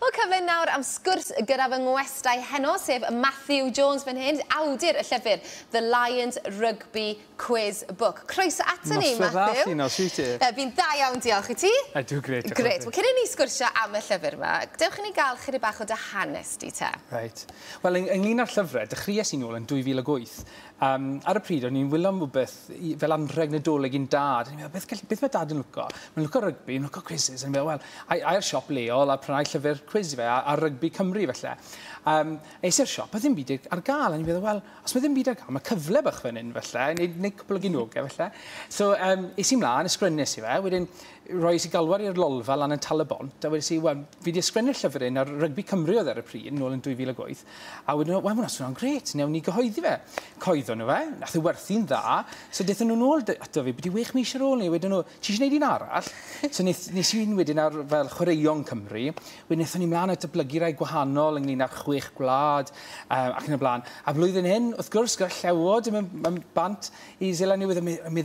Wel, cyfle nawr am sgwrs gyda fy ngwestau heno, sef Matthew Jones fan hyn, awdur y llyfr The Lions Rugby Quiz Book. Croeso ato ni, Matthew. Heno, sy'n ti? Fi'n da iawn, diolch i ti. Ydw, gret. Gret. Wel, cyn i ni sgwrsio am y llyfr yma, dewch i ni gael chydig bach o dy hanes di te. Right. Wel, ynglyn â'r llyfrau, dechreuais i nôl yn 2008. Ar y pryd, o'n i'n wylo am rhywbeth fel anrheg nadolig i'n dad. O'n i'n meddwl, beth mae dad yn lwco? Mae'n lwco rygbi, yn lwco quizzes. O'n i'n meddwl, wel, ai'r siop leol a prynnau llyfr quiz i fe, a rygbi Cymru felly. Eis i'r siop, a ddim byd ar gael. O'n i'n meddwl, wel, os mae ddim byd ar gael, mae cyfle bach fan hyn felly, neu cwbl o ginogau felly. So, eis i mlaen, ysgrifennes i fe, wedyn, roes i galwad i'r lolfa lan yn Talabont, a wedyn si, wel, fi wedi ysgrifennu'r llyfr un ar rygbi Cymru oedd ar y pryd, nôl yn 2008, a wedyn, wel, hwnna'n swnio'n gret, newn ni gyhoeddi fe. Coeddon nhw fe, nath ei werthu'n dda, so dethon nhw nôl ato fi, byddi 6 mis ar ôl ni, wedyn nhw, ti eisiau gwneud un arall? So nes i'n wedyn ar fel chwaraeon Cymru, wedyn nethon ni mlaen at y rai gwahanol ynglyn â'r 6 gwlad, ac yn y blaen. A blwyddyn hyn, wrth gwrs, gyda Llewod, mae'n bant i Zela Newydd,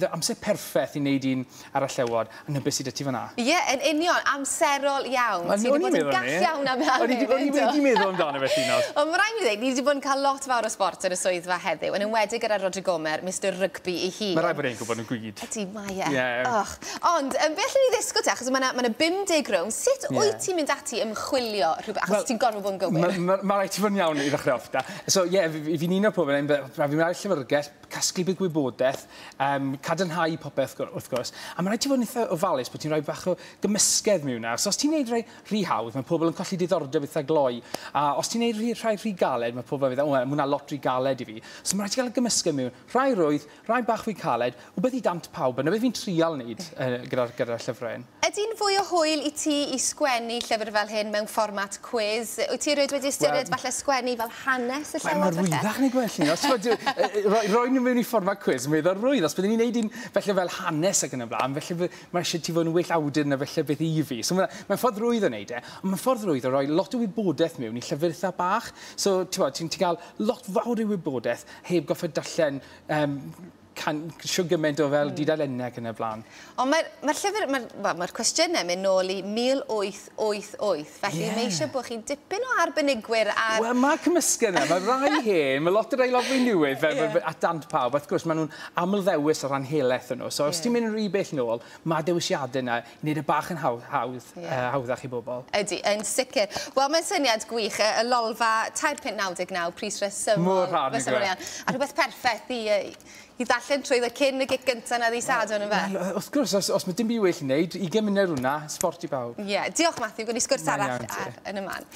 a amser perffaith i wneud un ar y Llewod, a nybys i dy ti fan'na. Ie, yn union, amserol iawn. Ti wedi bod yn gall iawn am hynny. O'n i wedi meddwl amdano fe llunos. Ond mae rhaid mi ddweud, ni wedi bod yn cael lot fawr o sport yn y swyddfa heddiw, yn enwedig gyda Roger Gomer, Mr Rugby i hun. Mae rhaid bod e'n gwybod yn gwyd. Ydy, mae e. Ond, be allan ni ddisgwyl te, achos mae 50 rown, sut wyt ti'n mynd ati ymchwilio rhywbeth, achos ti'n gorfod bod yn gywir? Mae rhaid ti fod yn iawn i ddechrau off da. So, fi'n un o'r pobl, fi'n mynd ar llyfrgell, casglu bydd gwybodaeth, cadarnhau popeth wrth gwrs, a mae rhaid ti fod yn eitha ofalus bod ti'n rhoi bach o gymysgedd mewn na. So, os ti'n neud rhy hawdd, mae pobl yn colli diddordeb eitha gloi, a os ti'n neud rhy galed, mae pobl yn meddwl, mae hwnna lot rhy galed i fi. So, mae rhaid ti gael y gymysgedd mewn, rhai rwydd, rhai bach fwy caled, wbeth i dant pawb, yna beth fi'n trial wneud gyda'r llyfrau. Ydy'n fwy o hwyl i ti i sgwennu llyfr fel hyn mewn fformat quiz? Wyt ti rhaid wedi ystyried falle sgwennu fel hanes y Llewod? Mae'n rwyddach neu gwell. Roi nhw mewn i fformat quiz, mae'n dda rwydd. Os byddwn ni'n gwneud un felly fel hanes ac yn y blaen, felly mae eisiau ti fod yn well awdur na felly beth i fi. So mae'n ffordd rwydd o wneud e, ond mae'n ffordd rwydd o roi lot o wybodaeth mewn i llyfr eitha bach. So ti'n cael lot fawr o wybodaeth heb goffa darllen sio gymaint o fel didalennau yn y blaen. Ond mae'r llyfr, mae'r cwestiynau mynd nôl i 1888, felly mae eisiau bod chi'n dipyn o arbenigwyr ar... Wel, mae cymysgau yna, mae rai hen, mae lot o rai lofau newydd at dant pawb, wrth gwrs mae nhw'n aml ddewis o ran helaeth yn nhw, so os ti'n mynd yn rhy bell nôl, mae dewisiadau yna i wneud y bach yn hawddach i bobl. Ydy, yn sicr. Wel, mae'n syniad gwych, y lolfa 4.99, pris resymol. Mor rhan yn gwe. A rhywbeth perffaith i ddarllen trwy dda cyn y gig gyntaf na ddisadwn yn fe. Wrth gwrs, os mae dim byd well i wneud, 20 munud hwnna, sport i bawb. Ie, diolch Matthew, gwni sgwrs arall yn y man.